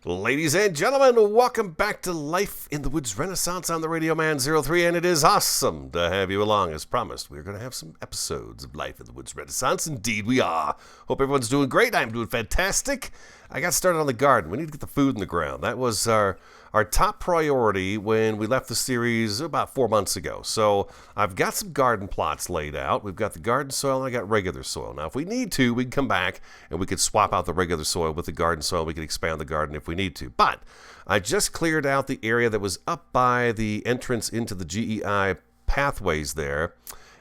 Ladies and gentlemen, welcome back to Life in the Woods Renaissance on the Radio Man 03, and it is awesome to have you along. As promised, we're going to have some episodes of Life in the Woods Renaissance. Indeed, we are. Hope everyone's doing great. I'm doing fantastic. I got started on the garden. We need to get the food in the ground. That was our top priority when we left the series about 4 months ago. So I've got some garden plots laid out. We've got the garden soil and I got regular soil. Now, if we need to, we can come back and we could swap out the regular soil with the garden soil. We could expand the garden if we need to. But I just cleared out the area that was up by the entrance into the GEI pathways there.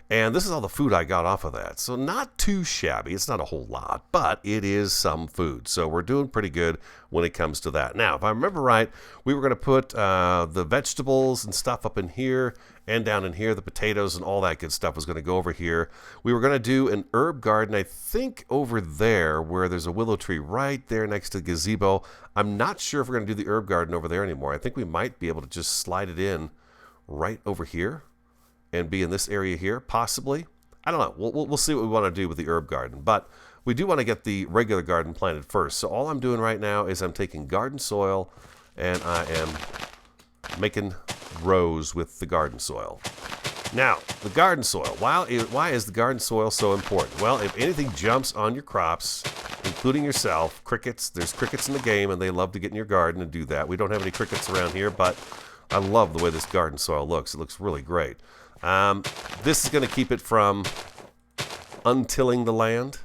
And this is all the food I got off of that. So not too shabby. It's not a whole lot, but it is some food. So we're doing pretty good when it comes to that. Now, if I remember right, we were going to put the vegetables and stuff up in here and down in here. The potatoes and all that good stuff was going to go over here. We were going to do an herb garden, I think, over there where there's a willow tree right there next to the gazebo. I'm not sure if we're going to do the herb garden over there anymore. I think we might be able to just slide it in right over here and be in this area here, possibly. I don't know. We'll see what we want to do with the herb garden. But we do want to get the regular garden planted first. So all I'm doing right now is I'm taking garden soil and I am making rows with the garden soil. Now, the garden soil. Why is the garden soil so important? Well, if anything jumps on your crops, including yourself, crickets, there's crickets in the game and they love to get in your garden and do that. We don't have any crickets around here, but I love the way this garden soil looks. It looks really great. This is going to keep it from untilling the land.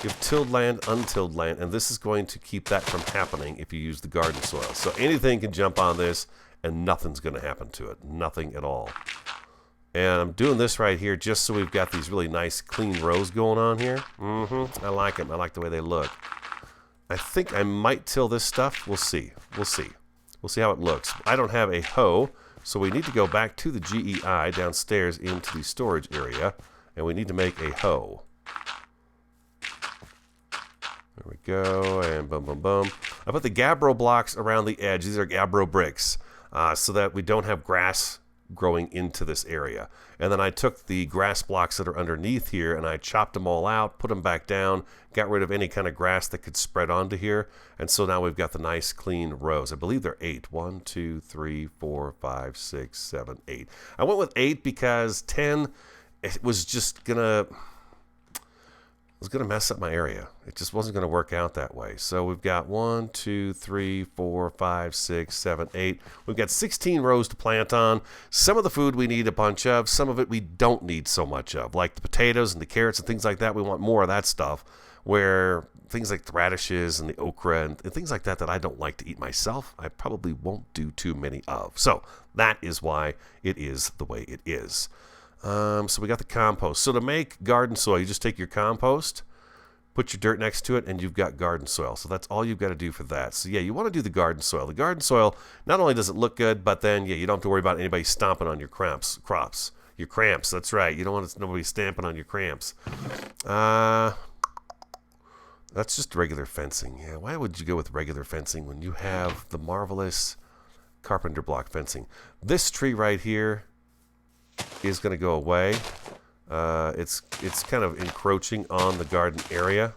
You've tilled land, untilled land, and this is going to keep that from happening if you use the garden soil. So anything can jump on this, and nothing's going to happen to it. Nothing at all. And I'm doing this right here just so we've got these really nice, clean rows going on here. I like them. I like the way they look. I think I might till this stuff. We'll see. We'll see. We'll see how it looks. I don't have a hoe. So we need to go back to the GEI downstairs into the storage area, and we need to make a hoe. There we go, and boom, boom, boom. I put the gabbro blocks around the edge. These are gabbro bricks, so that we don't have grass growing into this area. And then I took the grass blocks that are underneath here, and I chopped them all out, put them back down, got rid of any kind of grass that could spread onto here. And so now we've got the nice clean rows. I believe they're 8. 1, 2, 3, 4, 5, 6, 7, 8. I went with 8 because 10, it was just gonna mess up my area. It just wasn't gonna work out that way. So we've got 1, 2, 3, 4, 5, 6, 7, 8. We've got 16 rows to plant on. Some of the food we need a bunch of. Some of it we don't need so much of, like the potatoes and the carrots and things like that. We want more of that stuff, where things like the radishes and the okra and things like that I don't like to eat myself, I probably won't do too many of. So that is why it is the way it is. So we got the compost. So to make garden soil, you just take your compost, put your dirt next to it, and you've got garden soil. So that's all you've got to do for that. So yeah, you want to do the garden soil. The garden soil, not only does it look good, but then yeah, you don't have to worry about anybody stomping on your crops. Your cramps, that's right. You don't want nobody stamping on your cramps. That's just regular fencing. Yeah, why would you go with regular fencing when you have the marvelous carpenter block fencing? This tree right here is going to go away. It's kind of encroaching on the garden area.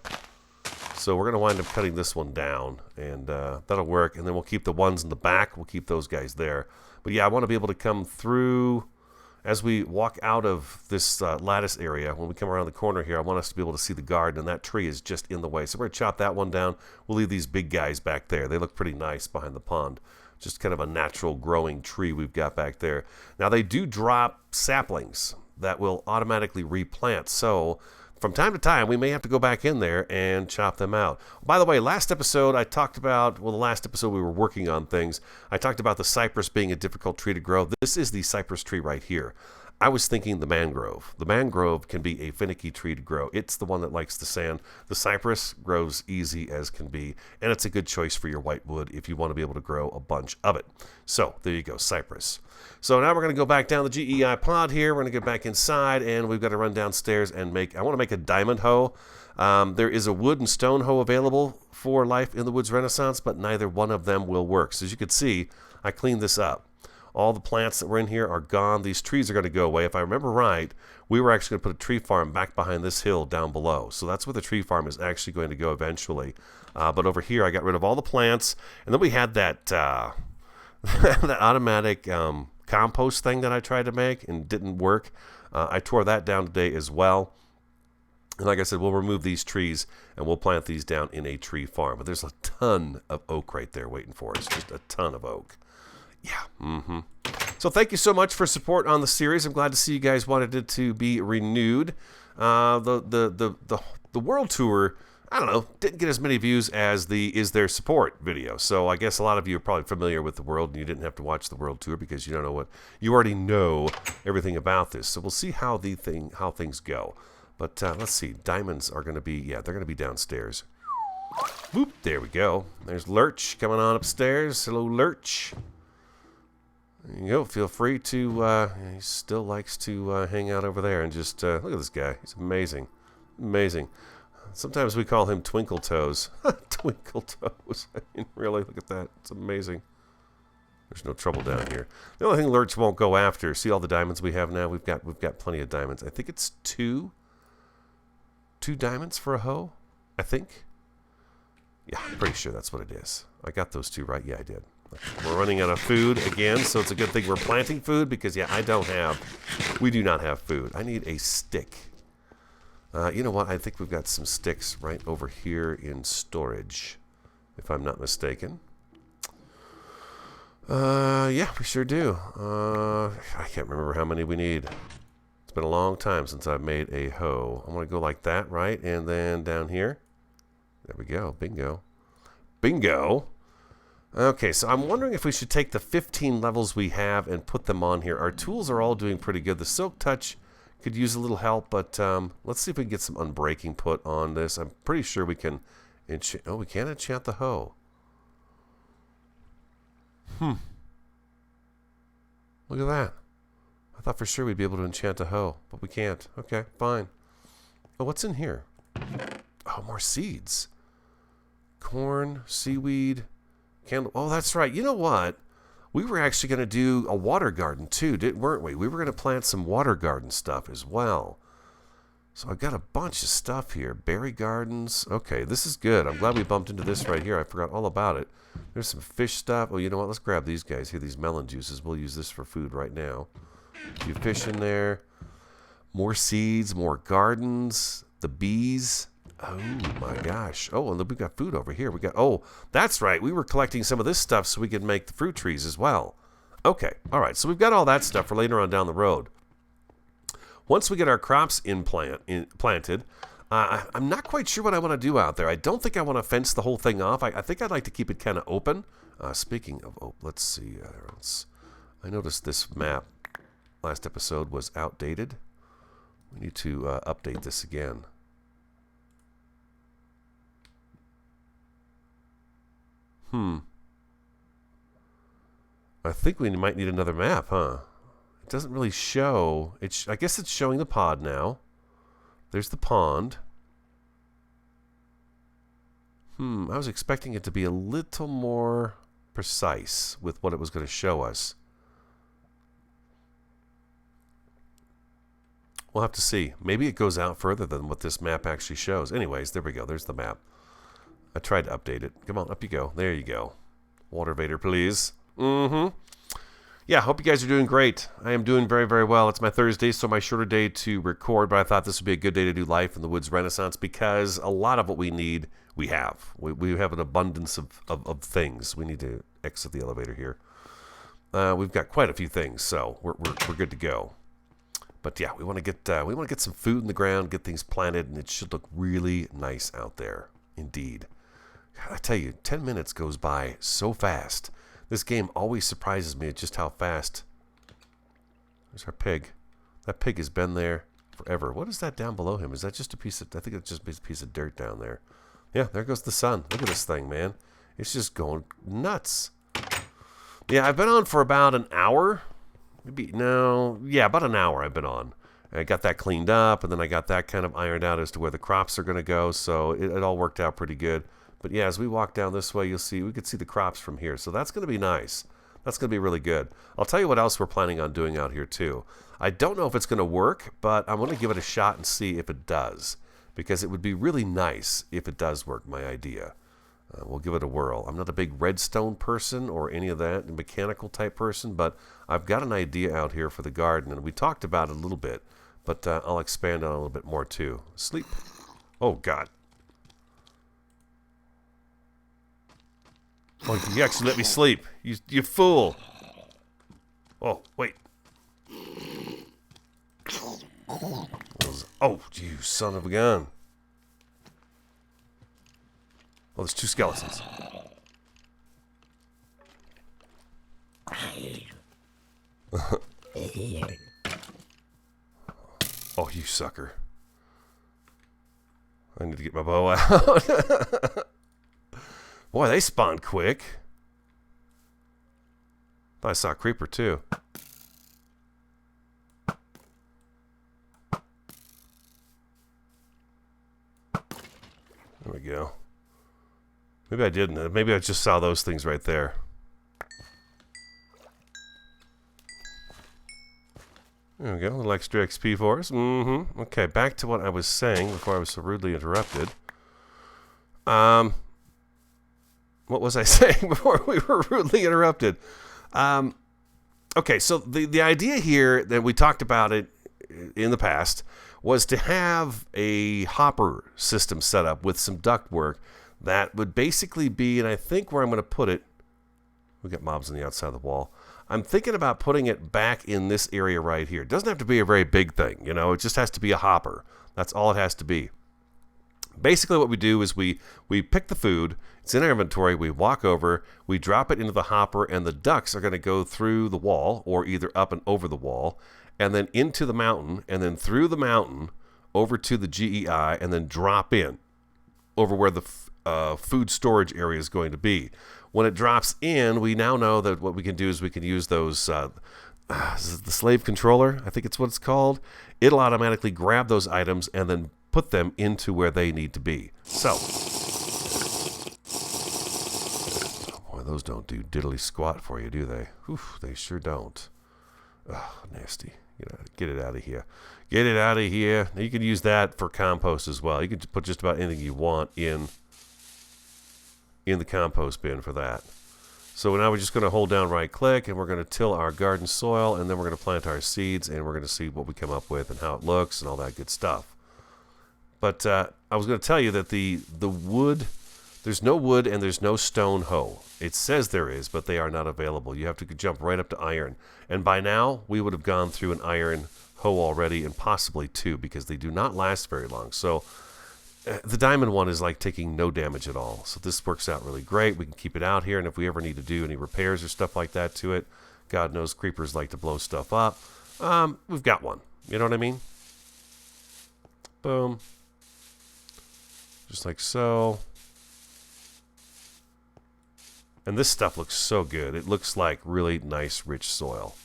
So we're going to wind up cutting this one down, and that'll work. And then we'll keep the ones in the back. We'll keep those guys there. But yeah, I want to be able to come through as we walk out of this lattice area. When we come around the corner here, I want us to be able to see the garden, and that tree is just in the way. So we're going to chop that one down. We'll leave these big guys back there. They look pretty nice behind the pond. Just kind of a natural growing tree we've got back there. Now they do drop saplings that will automatically replant. So from time to time, we may have to go back in there and chop them out. By the way, last episode I talked about, the last episode we were working on things, I talked about the cypress being a difficult tree to grow. This is the cypress tree right here. I was thinking the mangrove. The mangrove can be a finicky tree to grow. It's the one that likes the sand. The cypress grows easy as can be, and it's a good choice for your whitewood if you want to be able to grow a bunch of it. So there you go, cypress. So now we're going to go back down the GEI pod here. We're going to get back inside, and we've got to run downstairs and I want to make a diamond hoe. There is a wood and stone hoe available for Life in the Woods Renaissance, but neither one of them will work. So as you can see, I cleaned this up. All the plants that were in here are gone. These trees are going to go away. If I remember right, we were actually going to put a tree farm back behind this hill down below. So that's where the tree farm is actually going to go eventually. But over here, I got rid of all the plants. And then we had that that automatic compost thing that I tried to make and didn't work. I tore that down today as well. And like I said, we'll remove these trees and we'll plant these down in a tree farm. But there's a ton of oak right there waiting for us. Just a ton of oak. Yeah. So thank you so much for support on the series. I'm glad to see you guys wanted it to be renewed. The world tour, I don't know, didn't get as many views as the Is There Support video. So I guess a lot of you are probably familiar with the world and you didn't have to watch the world tour because you don't know what, you already know everything about this. So we'll see how things go. But let's see, diamonds are going to be, yeah, they're going to be downstairs. Whoop, there we go. There's Lurch coming on upstairs. Hello, Lurch. There you go. Feel free to, he still likes to hang out over there and just, look at this guy. He's amazing. Amazing. Sometimes we call him Twinkle Toes. Twinkle Toes. I mean, really, look at that. It's amazing. There's no trouble down here. The only thing Lurch won't go after, see all the diamonds we have now? We've got plenty of diamonds. I think it's two diamonds for a hoe, I think. Yeah, I'm pretty sure that's what it is. I got those two right. Yeah, I did. We're running out of food again, so it's a good thing we're planting food because, yeah, we do not have food. I need a stick. You know what? I think we've got some sticks right over here in storage, if I'm not mistaken. Yeah, we sure do. I can't remember how many we need. It's been a long time since I've made a hoe. I'm going to go like that, right? And then down here. There we go. Bingo. Bingo. Okay, so I'm wondering if we should take the 15 levels we have and put them on here. Our tools are all doing pretty good. The Silk Touch could use a little help, but let's see if we can get some Unbreaking put on this. I'm pretty sure we can enchant. Oh, we can't enchant the hoe. Look at that. I thought for sure we'd be able to enchant a hoe, but we can't. Okay, fine. Oh, what's in here? Oh, more seeds. Corn, seaweed, candle. Oh, that's right. You know what? We were actually going to do a water garden too, weren't we? We were going to plant some water garden stuff as well. So I've got a bunch of stuff here. Berry gardens. Okay, this is good. I'm glad we bumped into this right here. I forgot all about it. There's some fish stuff. Oh, you know what? Let's grab these guys here, these melon juices. We'll use this for food right now. A few fish in there. More seeds, more gardens. The bees. Oh my gosh. Oh, and we've got food over here. Oh, that's right. We were collecting some of this stuff so we could make the fruit trees as well. Okay. All right. So we've got all that stuff for later on down the road. Once we get our crops planted, I'm not quite sure what I want to do out there. I don't think I want to fence the whole thing off. I think I'd like to keep it kind of open. Speaking of, let's see. I noticed this map last episode was outdated. We need to update this again. I think we might need another map, huh? It doesn't really show. I guess it's showing the pod now. There's the pond. I was expecting it to be a little more precise with what it was going to show us. We'll have to see. Maybe it goes out further than what this map actually shows. Anyways, there we go. There's the map. I tried to update it. Come on, up you go. There you go. Water Vader, please. Yeah, hope you guys are doing great. I am doing very, very well. It's my Thursday, so my shorter day to record, but I thought this would be a good day to do Life in the Woods Renaissance because a lot of what we need, we have. We have an abundance of things. We need to exit the elevator here. We've got quite a few things, so we're good to go. But yeah, we want to get some food in the ground, get things planted, and it should look really nice out there. Indeed. God, I tell you, 10 minutes goes by so fast. This game always surprises me at just how fast. There's our pig. That pig has been there forever. What is that down below him? Is that just a piece of... I think it's just a piece of dirt down there. Yeah, there goes the sun. Look at this thing, man. It's just going nuts. Yeah, I've been on for about an hour. About an hour I've been on. I got that cleaned up, and then I got that kind of ironed out as to where the crops are going to go, so it all worked out pretty good. But yeah, as we walk down this way, we could see the crops from here, so that's going to be nice. That's going to be really good. I'll tell you what else we're planning on doing out here, too. I don't know if it's going to work, but I'm going to give it a shot and see if it does, because it would be really nice if it does work, my idea. We'll give it a whirl. I'm not a big redstone person or any of that, mechanical type person, but I've got an idea out here for the garden, and we talked about it a little bit, but I'll expand on it a little bit more too. Sleep. Oh, God. Oh, you actually let me sleep. You fool. Oh, wait. Oh, you son of a gun. Oh, there's 2 skeletons. Oh, you sucker. I need to get my bow out. Boy, they spawned quick. Thought I saw a creeper, too. There we go. Maybe I didn't. Maybe I just saw those things right there. There we go. A little extra XP for us. Mm-hmm. Okay, back to what I was saying before I was so rudely interrupted. What was I saying before we were rudely interrupted? Okay, so the idea here that we talked about it in the past was to have a hopper system set up with some ductwork that would basically be, and I think where I'm going to put it, we got mobs on the outside of the wall. I'm thinking about putting it back in this area right here. It doesn't have to be a very big thing, you know. It just has to be a hopper. That's all it has to be. Basically what we do is we pick the food, it's in our inventory, we walk over, we drop it into the hopper, and the ducks are going to go through the wall, or either up and over the wall, and then into the mountain, and then through the mountain, over to the GEI, and then drop in over where the food storage area is going to be. When it drops in, we now know that what we can do is we can use those, the slave controller, I think it's what it's called. It'll automatically grab those items and then put them into where they need to be. So, oh boy, those don't do diddly squat for you, do they? Oof, they sure don't. Ugh, nasty. Get it out of here. Get it out of here. Now you can use that for compost as well. You can put just about anything you want in the compost bin for that. So now we're just going to hold down right click and we're going to till our garden soil, and then we're going to plant our seeds, and we're going to see what we come up with and how it looks and all that good stuff. But I was going to tell you that the wood, there's no wood and there's no stone hoe. It says there is, but they are not available. You have to jump right up to iron. And by now, we would have gone through an iron hoe already, and possibly 2, because they do not last very long. So the diamond one is like taking no damage at all. So this works out really great. We can keep it out here, and if we ever need to do any repairs or stuff like that to it, God knows creepers like to blow stuff up, we've got one. You know what I mean? Boom. Just like so. And this stuff looks so good. It looks like really nice, rich soil.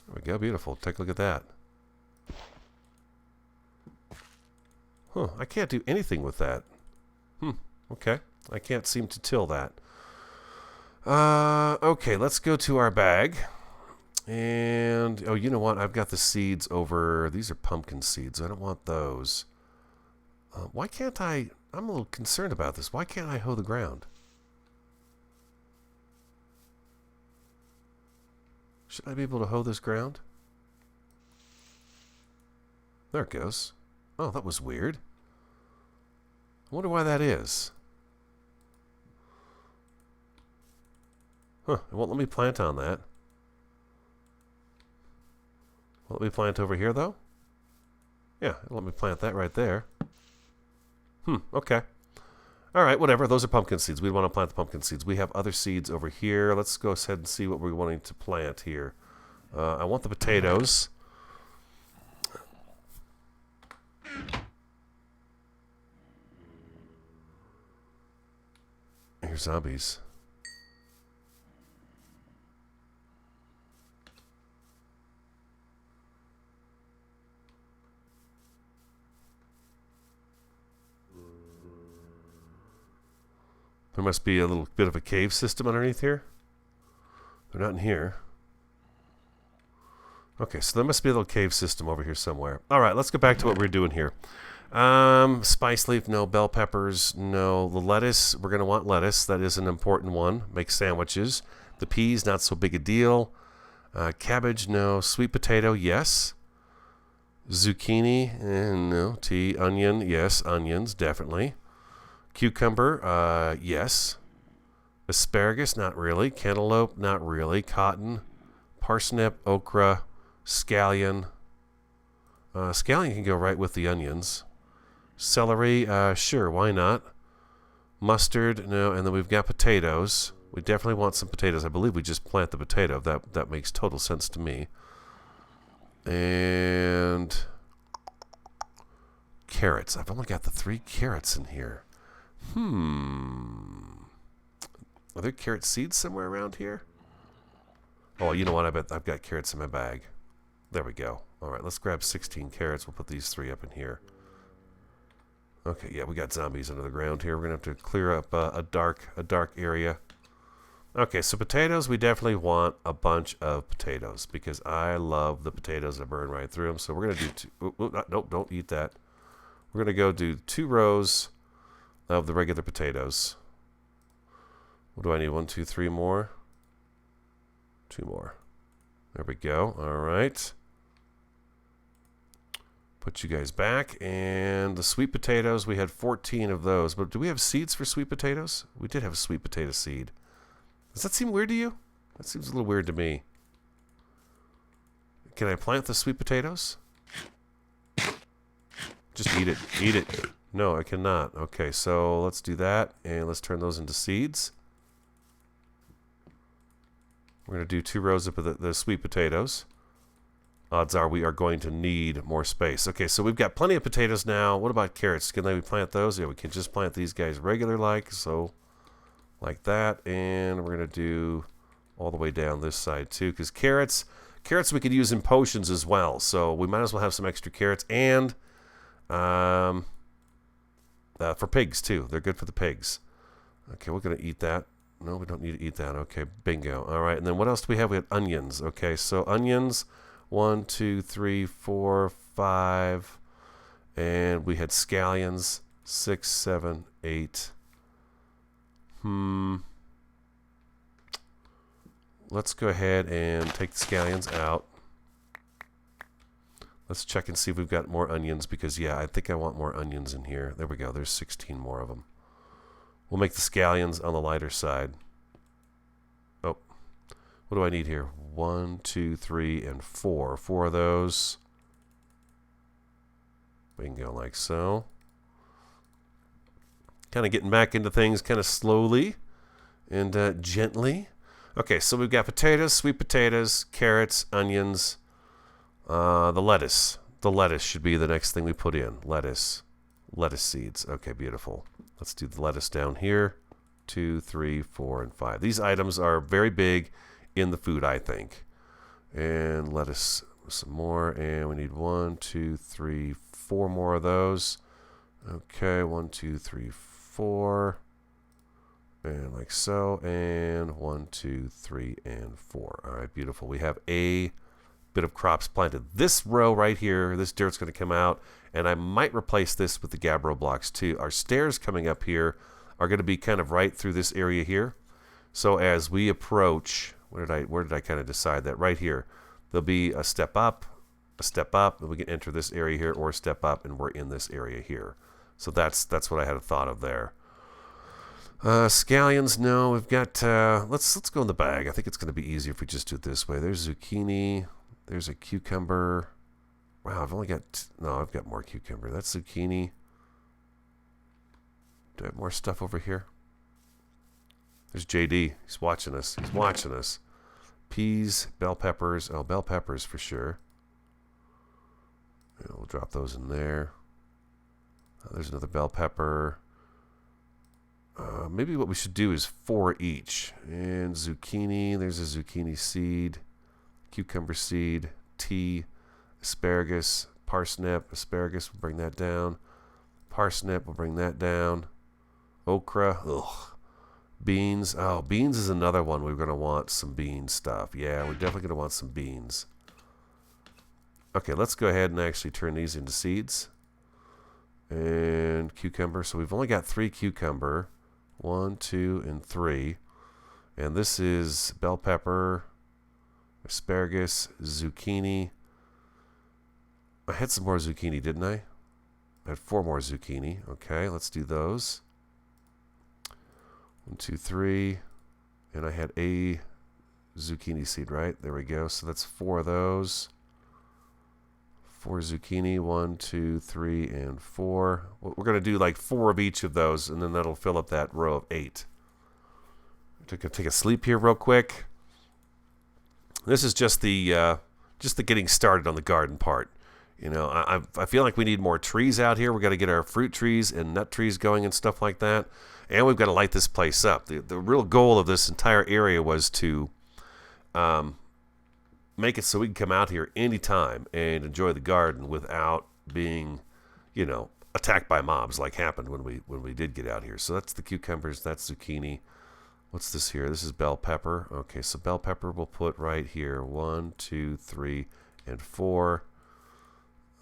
There we go. Beautiful. Take a look at that. Huh. I can't do anything with that. Okay. I can't seem to till that. Okay. Let's go to our bag. And, oh, you know what? I've got the seeds over. These are pumpkin seeds. I don't want those. Why can't I? I'm a little concerned about this. Why can't I hoe the ground? Should I be able to hoe this ground? There it goes. Oh, that was weird. I wonder why that is. Huh, it won't let me plant on that. Will it let me plant over here, though? Yeah, it'll let me plant that right there. Okay. All right, whatever. Those are pumpkin seeds. We want to plant the pumpkin seeds. We have other seeds over here. Let's go ahead and see what we're wanting to plant here. I want the potatoes. Here's zombies. There must be a little bit of a cave system underneath here. They're not in here. Okay, so there must be a little cave system over here somewhere. All right, let's go back to what we're doing here. Spice leaf, no. Bell peppers, no. The lettuce, we're going to want lettuce. That is an important one. Make sandwiches. The peas, not so big a deal. Cabbage, no. Sweet potato, yes. Zucchini, no. Onion, yes. Onions, definitely. Cucumber, yes. Asparagus, not really. Cantaloupe, not really. Cotton, parsnip, okra, scallion. Scallion can go right with the onions. Celery, sure, why not? Mustard, no. And then we've got potatoes. We definitely want some potatoes. I believe we just plant the potato. That makes total sense to me. And carrots. I've only got the 3 carrots in here. Are there carrot seeds somewhere around here? Oh, you know what? I bet I've got carrots in my bag. There we go. All right, let's grab 16 carrots. We'll put these 3 up in here. Okay, yeah, we got zombies under the ground here. We're going to have to clear up a dark area. Okay, so potatoes, we definitely want a bunch of potatoes because I love the potatoes that burn right through them. So we're going to do nope, don't eat that. We're going to go do 2 rows of the regular potatoes. What do I need? 1, 2, 3 more? 2 more. There we go. All right. Put you guys back. And the sweet potatoes, we had 14 of those. But do we have seeds for sweet potatoes? We did have a sweet potato seed. Does that seem weird to you? That seems a little weird to me. Can I plant the sweet potatoes? Just eat it. Eat it. No, I cannot. Okay, so let's do that. And let's turn those into seeds. We're going to do 2 rows of the sweet potatoes. Odds are we are going to need more space. Okay, so we've got plenty of potatoes now. What about carrots? Can we plant those? Yeah, we can just plant these guys regular like that. And we're going to do all the way down this side too, because carrots we could use in potions as well. So we might as well have some extra carrots. And for pigs too. They're good for the pigs. Okay, we're going to eat that. No, we don't need to eat that. Okay, bingo. All right, and then what else do we have? We have onions. Okay, so onions, 1, 2, 3, 4, 5. And we had scallions, 6, 7, 8. Let's go ahead and take the scallions out. Let's check and see if we've got more onions because, yeah, I think I want more onions in here. There we go. There's 16 more of them. We'll make the scallions on the lighter side. Oh, what do I need here? 1, 2, 3, and 4. 4 of those. Bingo, like so. Kind of getting back into things kind of slowly and gently. Okay, so we've got potatoes, sweet potatoes, carrots, onions, the lettuce. The lettuce should be the next thing we put in. Lettuce seeds. Okay, beautiful. Let's do the lettuce down here. 2, 3, 4, and 5. These items are very big in the food, I think. And lettuce, some more. And we need 1, 2, 3, 4 more of those. Okay, 1, 2, 3, 4. And like so. And 1, 2, 3, and 4. All right, beautiful. We have a bit of crops planted. This row right here, this dirt's going to come out. And I might replace this with the gabbro blocks too. Our stairs coming up here are going to be kind of right through this area here. So as we approach, where did I kind of decide that? Right here. There'll be a step up, and we can enter this area here, or a step up, and we're in this area here. So that's what I had a thought of there. Scallions, no. We've got, let's go in the bag. I think it's going to be easier if we just do it this way. There's zucchini. There's a cucumber. Wow, I've only got, no, I've got more cucumber. That's zucchini. Do I have more stuff over here? There's JD. He's watching us. He's watching us. Peas, bell peppers. Oh, bell peppers for sure. Yeah, we'll drop those in there. There's another bell pepper. Maybe what we should do is 4 each. And zucchini. There's a zucchini seed. Cucumber seed. Tea. Asparagus. Parsnip. Asparagus. We'll bring that down. Parsnip. We'll bring that down. Okra. Ugh. Beans. Oh, beans is another one. We're going to want some bean stuff. Yeah, we're definitely going to want some beans. Okay, let's go ahead and actually turn these into seeds. And cucumber. So we've only got 3 cucumber. 1, 2, and 3. And this is bell pepper, asparagus, zucchini. I had some more zucchini, didn't I? I had 4 more zucchini. Okay, let's do those. 1, 2, 3. And I had a zucchini seed, right? There we go. So that's 4 of those. 4 zucchini. 1, 2, 3, and 4. We're going to do like 4 of each of those, and then that'll fill up that row of 8. Take a sleep here real quick. This is just the getting started on the garden part. You know, I feel like we need more trees out here. We got to get our fruit trees and nut trees going and stuff like that. And we've got to light this place up. The real goal of this entire area was to make it so we can come out here anytime and enjoy the garden without being, you know, attacked by mobs like happened when we did get out here. So that's the cucumbers. That's zucchini. What's this here? This is bell pepper. Okay, so bell pepper we'll put right here. 1, 2, 3, and 4.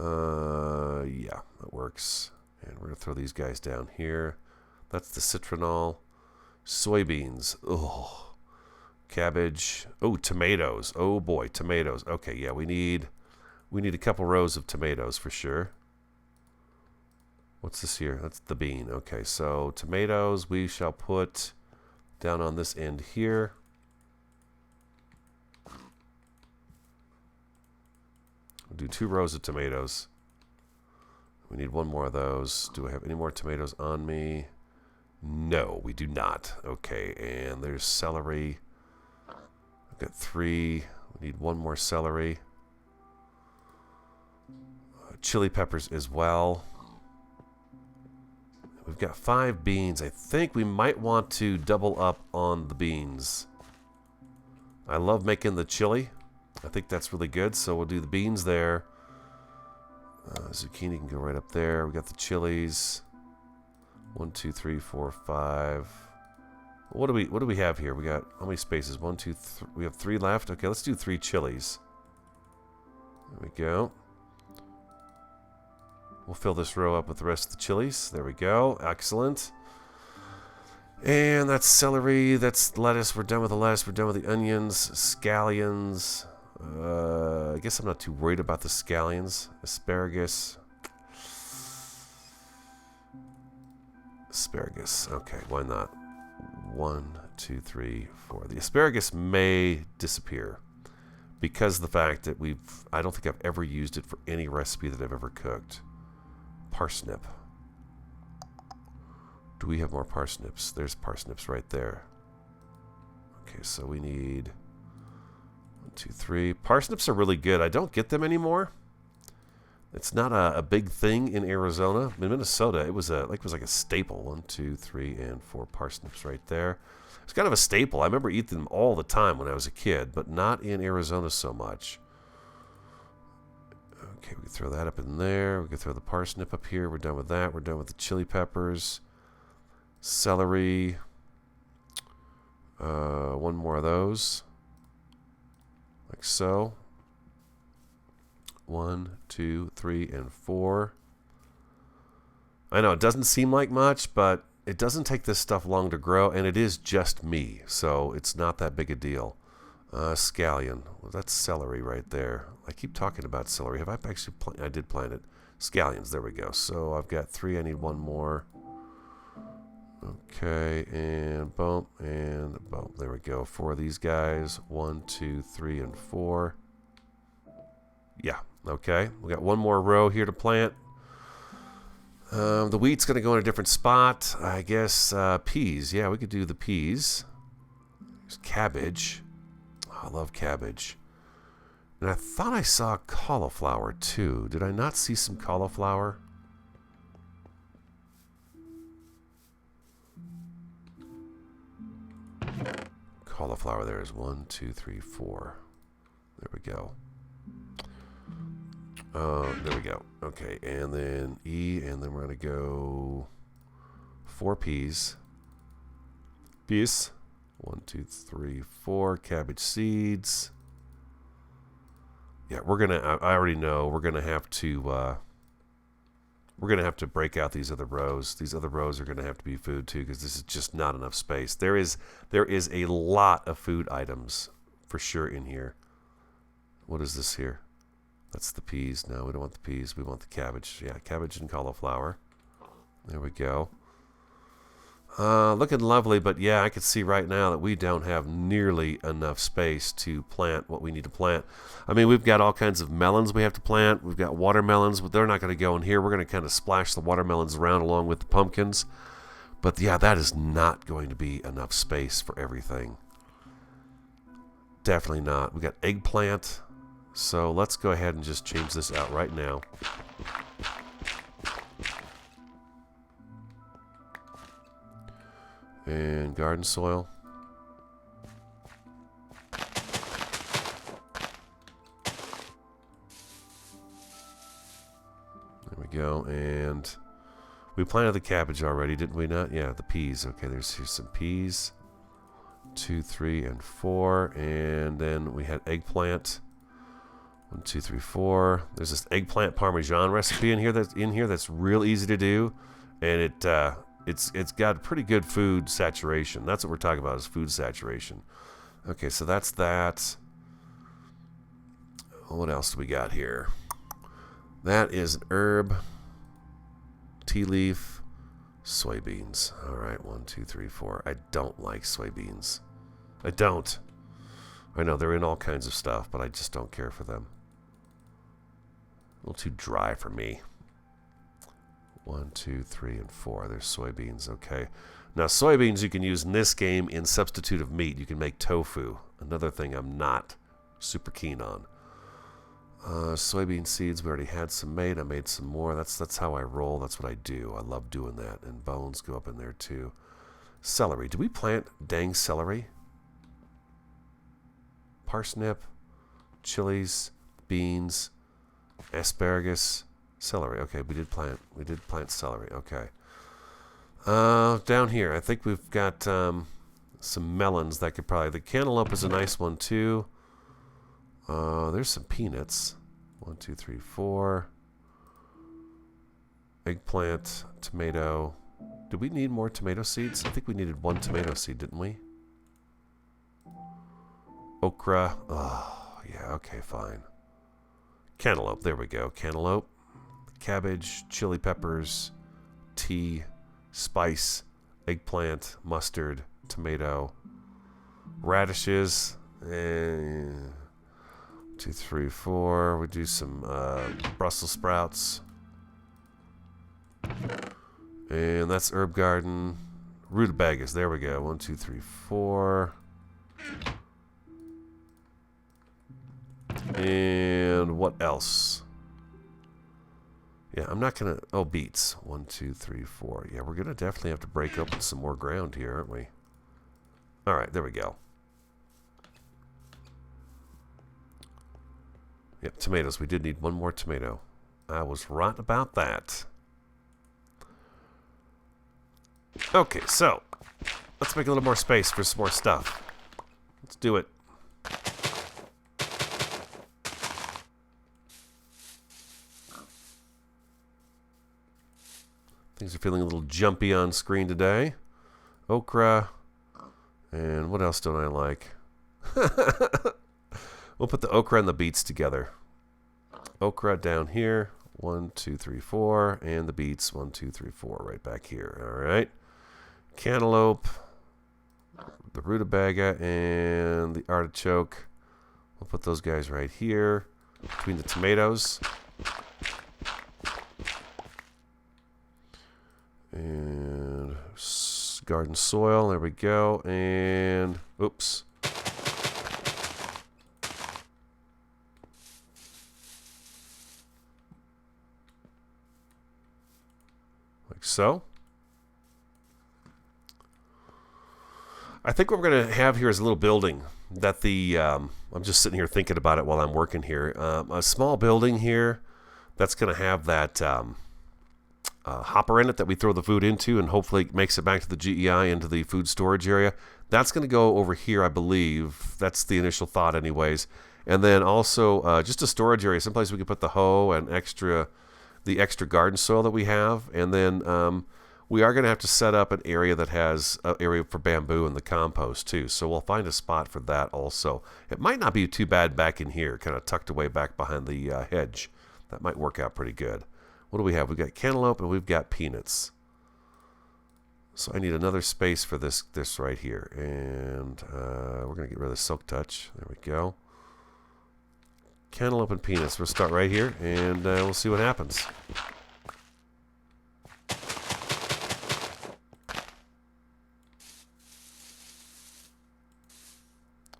Yeah, that works. And we're going to throw these guys down here. That's the citronal. Soybeans. Oh, cabbage. Oh, tomatoes. Oh boy, tomatoes. Okay, yeah, we need a couple rows of tomatoes for sure. What's this here? That's the bean. Okay, so tomatoes we shall put down on this end here. We'll do 2 rows of tomatoes. We need 1 more of those. Do I have any more tomatoes on me? No, we do not. Okay, and there's celery. I've got 3. We need 1 more celery. Chili peppers as well. We've got 5 beans. I think we might want to double up on the beans. I love making the chili. I think that's really good, so we'll do the beans there. Zucchini can go right up there. We got the chilies. 1, 2, 3, 4, 5. What do we have here? We got how many spaces? 1, 2, 3. We have 3 left. Okay, let's do 3 chilies. There we go. We'll fill this row up with the rest of the chilies. There we go. Excellent. And that's celery. That's lettuce. We're done with the lettuce. We're done with the onions. Scallions. I guess I'm not too worried about the scallions. Asparagus. Asparagus. Okay, why not? 1, 2, 3, 4. The asparagus may disappear because of the fact that I don't think I've ever used it for any recipe that I've ever cooked. Parsnip. Do we have more parsnips? There's parsnips right there. Okay, so we need 1, 2, 3. Parsnips are really good. I don't get them anymore. It's not a big thing in Arizona. In Minnesota, it was like a staple. 1, 2, 3, and 4 parsnips right there. It's kind of a staple. I remember eating them all the time when I was a kid, but not in Arizona so much. Okay, we can throw that up in there. We can throw the parsnip up here. We're done with that. We're done with the chili peppers. Celery. 1 more of those. Like so. 1, 2, 3, and 4. I know it doesn't seem like much, but it doesn't take this stuff long to grow, and it is just me, so it's not that big a deal. Scallion. Well, that's celery right there. I keep talking about celery. Have I actually I did plant it. Scallions. There we go. So I've got 3. I need 1 more. Okay, and boom, and boom. There we go. 4 of these guys. 1, 2, 3, and 4. Yeah. Okay. We got 1 more row here to plant. The wheat's going to go in a different spot. I guess peas. Yeah, we could do the peas. There's cabbage. Oh, I love cabbage. And I thought I saw cauliflower too. Did I not see some cauliflower? Cauliflower there is 1, 2, 3, 4. There we go. There we go. Okay, and then E, and then we're going to go 4 peas. Peas. 1, 2, 3, 4. Cabbage seeds. Yeah, we're going to, I already know, we're going to have to we're going to have to break out these other rows. These other rows are going to have to be food too, because this is just not enough space. There is a lot of food items for sure in here. What is this here? That's the peas. No, we don't want the peas. We want the cabbage. Yeah, cabbage and cauliflower. There we go. Looking lovely, but yeah, I can see right now that we don't have nearly enough space to plant what we need to plant. I mean, we've got all kinds of melons we have to plant. We've got watermelons, but they're not going to go in here. We're going to kind of splash the watermelons around along with the pumpkins. But yeah, that is not going to be enough space for everything. Definitely not. We got eggplant. So let's go ahead and just change this out right now. And garden soil. There we go. And we planted the cabbage already, didn't we not? Yeah, the peas. Okay, here's some peas. 2, 3, and 4. And then we had eggplant. 1, 2, 3, 4. There's this eggplant parmesan recipe in here that's real easy to do, and it's got pretty good food saturation. That's what we're talking about, is food saturation. Okay, so that's that. What else do we got here? That is an herb, tea leaf, soybeans. All right, 1, 2, 3, 4. I don't like soybeans. I don't. I know they're in all kinds of stuff, but I just don't care for them. A little too dry for me. 1, 2, 3, and 4. There's soybeans. Okay. Now, soybeans you can use in this game in substitute of meat. You can make tofu. Another thing I'm not super keen on. Soybean seeds, we already had some made. I made some more. That's how I roll. That's what I do. I love doing that. And bones go up in there too. Celery. Do we plant dang celery? Parsnip, chilies, beans, asparagus, celery. Okay, we did plant celery. Okay. Down here, I think we've got some melons that could probably... The cantaloupe is a nice one too. There's some peanuts. 1, 2, 3, 4. Eggplant, tomato. Did we need more tomato seeds? I think we needed 1 tomato seed, didn't we? Okra. Oh, yeah, okay, fine. Cantaloupe, there we go. Cantaloupe, cabbage, chili peppers, tea, spice, eggplant, mustard, tomato, radishes, 2, 3, 4. We do some Brussels sprouts. And that's herb garden. Rutabagas, there we go. 1, 2, 3, 4. And what else? Yeah, I'm not gonna... Oh, beets. 1, 2, 3, 4. Yeah, we're gonna definitely have to break open some more ground here, aren't we? Alright, there we go. Yep, tomatoes. We did need 1 more tomato. I was right about that. Okay, so let's make a little more space for some more stuff. Let's do it. Things are feeling a little jumpy on screen today. Okra. And what else don't I like? We'll put the okra and the beets together. Okra down here. 1, 2, 3, 4. And the beets. 1, 2, 3, 4. Right back here. All right. Cantaloupe. The rutabaga and the artichoke. We'll put those guys right here. Between the tomatoes. And garden soil, there we go. And oops. Like so. I think what we're going to have here is a little building that I'm just sitting here thinking about it while I'm working here. A small building here that's going to have that hopper in it that we throw the food into, and hopefully it makes it back to the GEI into the food storage area. That's going to go over here, I believe. That's the initial thought anyways. And then also just a storage area, someplace we can put the hoe and extra the extra garden soil that we have, and then we are going to have to set up an area that has an area for bamboo and the compost too. So we'll find a spot for that also. It might not be too bad back in here, kind of tucked away back behind the hedge. That might work out pretty good. What do we have? We've got cantaloupe and we've got peanuts. So I need another space for this right here. And we're going to get rid of the silk touch. There we go. Cantaloupe and peanuts. We'll start right here and we'll see what happens.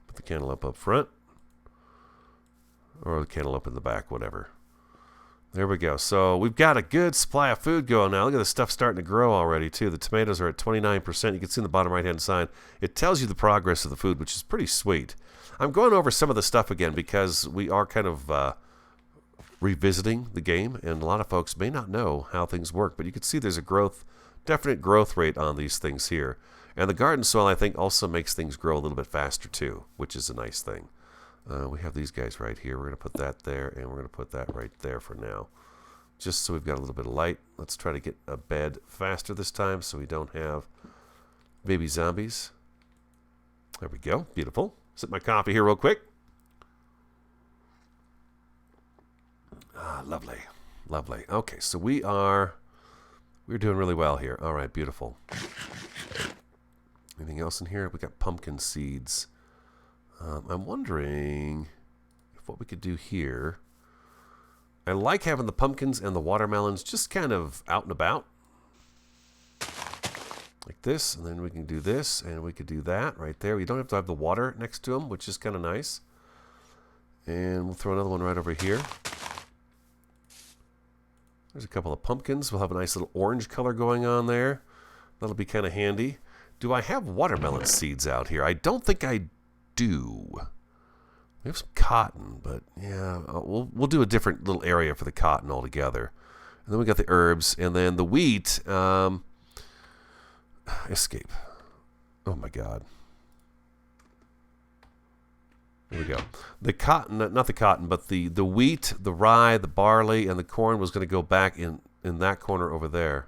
Put the cantaloupe up front. Or the cantaloupe in the back, whatever. There we go. So we've got a good supply of food going now. Look at the stuff starting to grow already, too. The tomatoes are at 29%. You can see in the bottom right-hand side. It tells you the progress of the food, which is pretty sweet. I'm going over some of the stuff again because we are kind of revisiting the game, and a lot of folks may not know how things work. But you can see there's a definite growth rate on these things here. And the garden soil, I think, also makes things grow a little bit faster, too, which is a nice thing. We have these guys right here. We're going to put that there, and we're going to put that right there for now. Just so we've got a little bit of light. Let's try to get a bed faster this time so we don't have baby zombies. There we go. Beautiful. Sip my coffee here real quick. Ah, lovely. Lovely. Okay, so we're doing really well here. All right, beautiful. Anything else in here? We got pumpkin seeds. I'm wondering if what we could do here. I like having the pumpkins and the watermelons just kind of out and about. Like this, and then we can do this, and we could do that right there. We don't have to have the water next to them, which is kind of nice. And we'll throw another one right over here. There's a couple of pumpkins. We'll have a nice little orange color going on there. That'll be kind of handy. Do I have watermelon seeds out here? I don't think I do. We have some cotton, but yeah, we'll do a different little area for the cotton altogether. And then we got the herbs, and then the wheat. Escape. Oh my God. There we go. The cotton, not the cotton, but the wheat, the rye, the barley, and the corn was going to go back in that corner over there.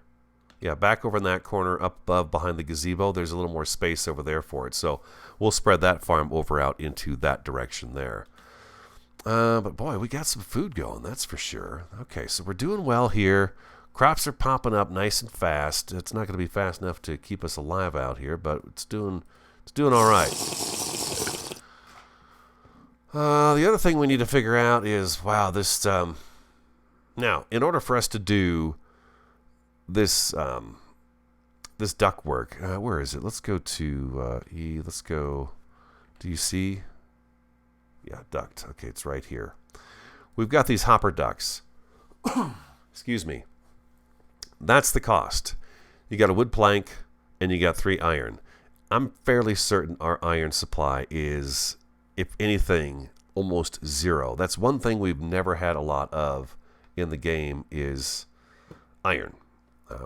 Yeah, back over in that corner up above behind the gazebo. There's a little more space over there for it. So we'll spread that farm over out into that direction there. But boy, we got some food going, that's for sure. Okay, so we're doing well here. Crops are popping up nice and fast. It's not going to be fast enough to keep us alive out here, but it's doing all right. The other thing we need to figure out is, wow, this... now, in order for us to do this this duct work, where is it? Let's go to E. Let's go. Do you see? Yeah, duct. Okay, it's right here. We've got these hopper ducts. Excuse me. That's the cost. You got a wood plank and you got 3 iron. I'm fairly certain our iron supply is, if anything, almost 0. That's one thing we've never had a lot of in the game is iron.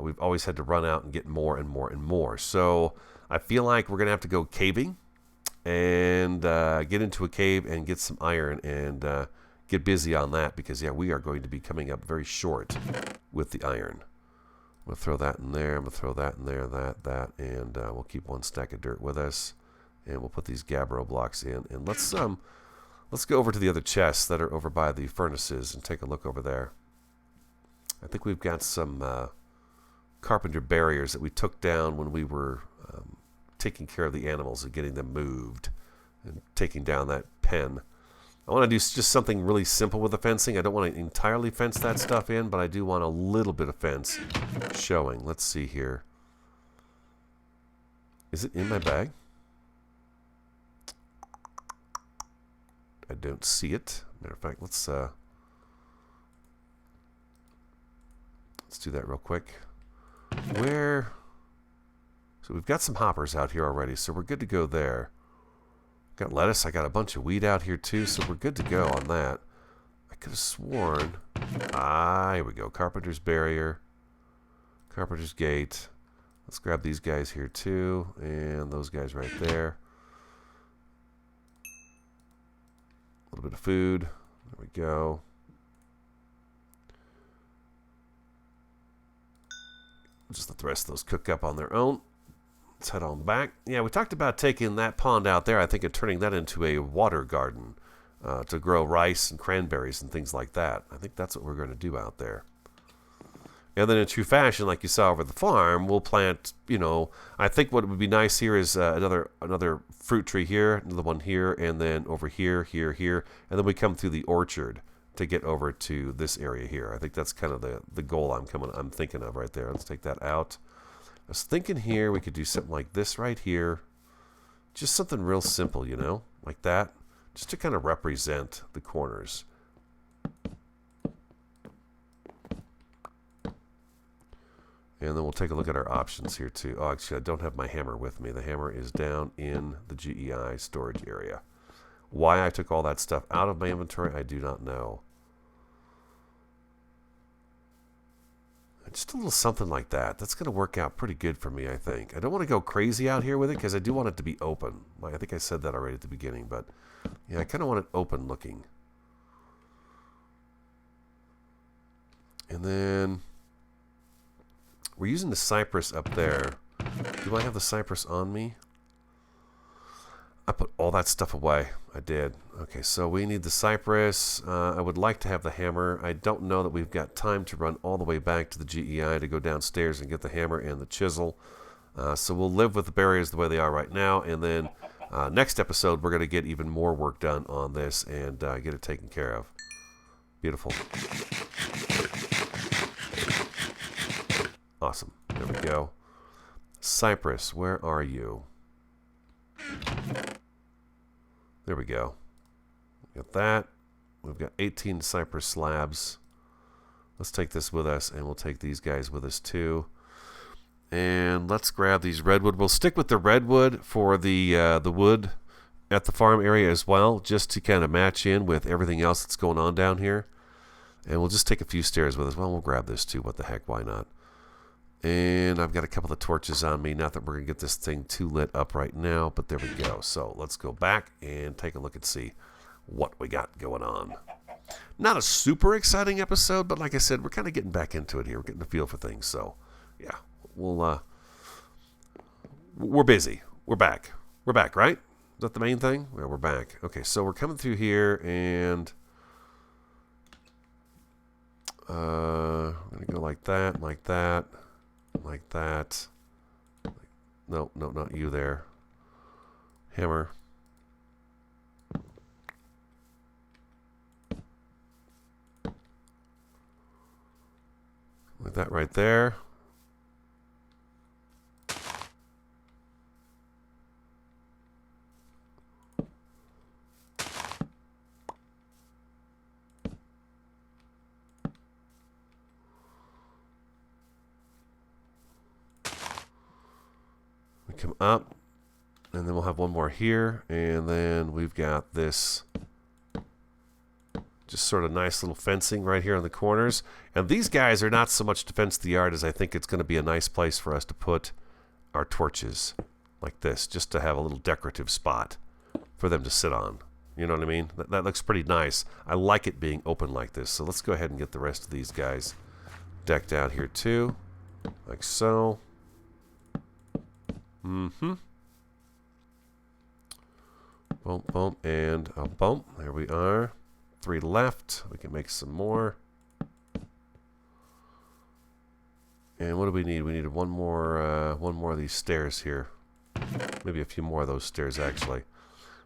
We've always had to run out and get more and more and more. So I feel like we're going to have to go caving and get into a cave and get some iron and get busy on that because, yeah, we are going to be coming up very short with the iron. We'll throw that in there. I'm going to throw that in there, that, and we'll keep 1 stack of dirt with us. And we'll put these gabbro blocks in. And let's go over to the other chests that are over by the furnaces and take a look over there. I think we've got some carpenter barriers that we took down when we were taking care of the animals and getting them moved and taking down that pen. I want to do just something really simple with the fencing. I don't want to entirely fence that stuff in, but I do want a little bit of fence showing. Let's see here. Is it in my bag? I don't see it. Matter of fact, let's do that real quick. Where? So we've got some hoppers out here already, so we're good to go there. Got lettuce. I got a bunch of wheat out here too, so we're good to go on that. I could have sworn. Here we go. Carpenter's barrier. Carpenter's gate. Let's grab these guys here too, and those guys right there. A little bit of food. There we go. Just let the rest of those cook up on their own. Let's head on back. Yeah, we talked about taking that pond out there, I think, and turning that into a water garden to grow rice and cranberries and things like that. I think that's what we're going to do out there. And then in true fashion, like you saw over the farm, we'll plant, I think what would be nice here is another fruit tree here, another one here, and then over here, here, and then we come through the orchard to get over to this area here. I think that's kind of the goal I'm thinking of right there. Let's take that out. I was thinking here we could do something like this right here. Just something real simple, like that, just to kind of represent the corners. And then we'll take a look at our options here too. Oh, actually, I don't have my hammer with me. The hammer is down in the GEI storage area. Why I took all that stuff out of my inventory, I do not know. Just a little something like that. That's going to work out pretty good for me, I think. I don't want to go crazy out here with it because I do want it to be open. I think I said that already at the beginning, but yeah, I kind of want it open looking. And then we're using the cypress up there. Do I have the cypress on me? I put all that stuff away. I did. Okay, so we need the cypress. I would like to have the hammer. I don't know that we've got time to run all the way back to the GEI to go downstairs and get the hammer and the chisel. So we'll live with the barriers the way they are right now. And then next episode, we're going to get even more work done on this and get it taken care of. Beautiful. Awesome. There we go. Cypress, where are you? There we go. Got that. We've got 18 cypress slabs. Let's take this with us, and we'll take these guys with us too. And let's grab these redwood. We'll stick with the redwood for the wood at the farm area as well, just to kind of match in with everything else that's going on down here. And we'll just take a few stairs with us. Well, we'll grab this too. What the heck? Why not? And I've got a couple of torches on me. Not that we're going to get this thing too lit up right now, but there we go. So let's go back and take a look and see what we got going on. Not a super exciting episode, but like I said, we're kind of getting back into it here. We're getting a feel for things. So, yeah, we're busy. We're back. We're back, right? Is that the main thing? Yeah, we're back. Okay, so we're coming through here, and I'm going to go like that, like that. Like that. No, not you there. Hammer. Like that right there. Come up, and then we'll have one more here, and then we've got this just sort of nice little fencing right here on the corners. And these guys are not so much to fence the yard as I think it's going to be a nice place for us to put our torches like this, just to have a little decorative spot for them to sit on. You know what I mean? That looks pretty nice. I like it being open like this. So let's go ahead and get the rest of these guys decked out here too, like so. Boom, boom, and a boom. There we are. 3 left. We can make some more. And what do we need? We need one more of these stairs here. Maybe a few more of those stairs, actually.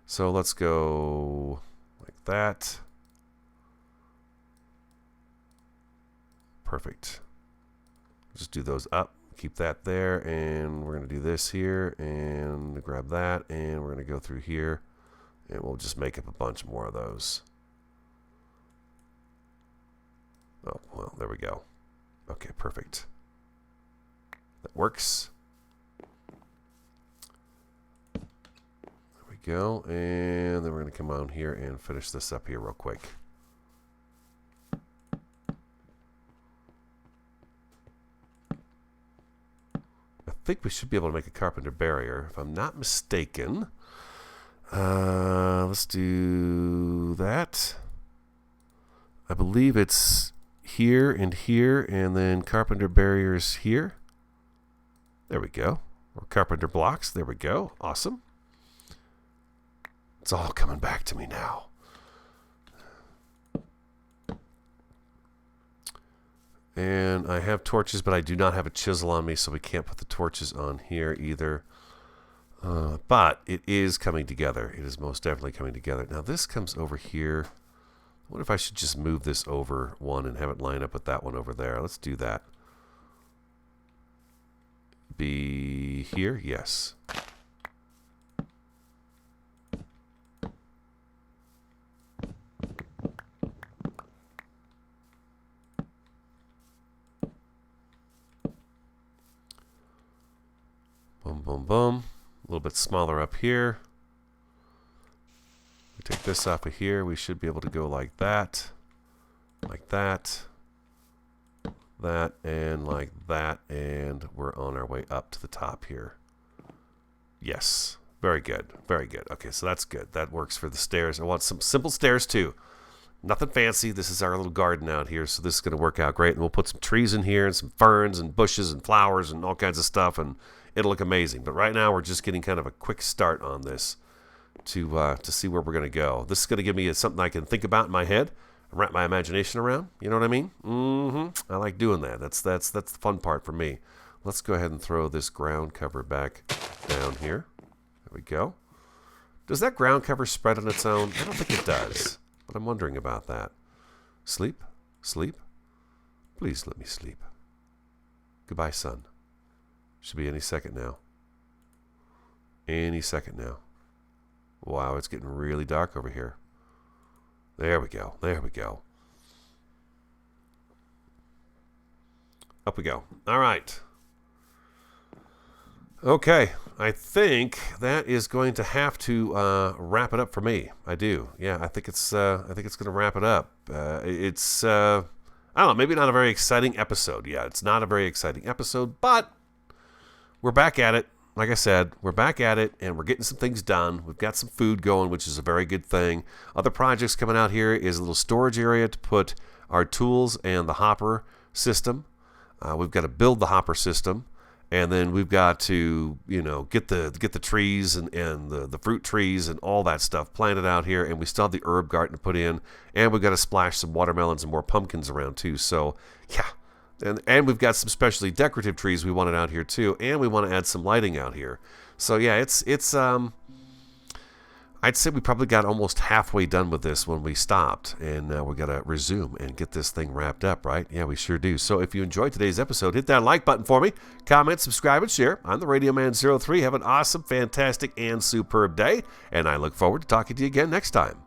So let's go like that. Perfect. Just do those up. Keep that there, and we're going to do this here, and grab that, and we're going to go through here, and we'll just make up a bunch more of those. Oh, well, there we go. Okay, perfect. That works. There we go, and then we're going to come on here and finish this up here real quick. I think we should be able to make a carpenter barrier, if I'm not mistaken. Let's do that. I believe it's here, and then carpenter barriers here. There we go. More carpenter blocks. There we go. Awesome. It's all coming back to me now. And I have torches, but I do not have a chisel on me, so we can't put the torches on here either. But it is coming together. It is most definitely coming together. Now this comes over here. What if I should just move this over one and have it line up with that one over there? Let's do that. Be here? Yes. Boom, boom, boom. A little bit smaller up here. We take this off of here. We should be able to go like that, that, and like that. And we're on our way up to the top here. Yes. Very good. Very good. Okay, so that's good. That works for the stairs. I want some simple stairs too. Nothing fancy. This is our little garden out here, so this is going to work out great. And we'll put some trees in here and some ferns and bushes and flowers and all kinds of stuff, and it'll look amazing. But right now we're just getting kind of a quick start on this to see where we're going to go. This is going to give me something I can think about in my head, wrap my imagination around. You know what I mean? I like doing that. That's the fun part for me. Let's go ahead and throw this ground cover back down here. There we go. Does that ground cover spread on its own? I don't think it does, but I'm wondering about that. Sleep? Sleep? Please let me sleep. Goodbye, sun. Should be any second now. Any second now. Wow, it's getting really dark over here. There we go. There we go. Up we go. All right. Okay. I think that is going to have to wrap it up for me. I do. Yeah, I think it's going to wrap it up. It's I don't know, maybe not a very exciting episode. Yeah, it's not a very exciting episode, but we're back at it. Like I said, we're back at it, and we're getting some things done. We've got some food going, which is a very good thing. Other projects coming out here is a little storage area to put our tools and the hopper system. We've got to build the hopper system, and then we've got to, get the trees and the fruit trees and all that stuff planted out here. And we still have the herb garden to put in, and we've got to splash some watermelons and more pumpkins around too. So yeah. And we've got some specialty decorative trees we wanted out here too, and we want to add some lighting out here. So yeah, it's I'd say we probably got almost halfway done with this when we stopped, and now we got to resume and get this thing wrapped up, right? Yeah, we sure do. So if you enjoyed today's episode, hit that like button for me, comment, subscribe, and share. I'm the Radio Man 03. Have an awesome, fantastic, and superb day, and I look forward to talking to you again next time.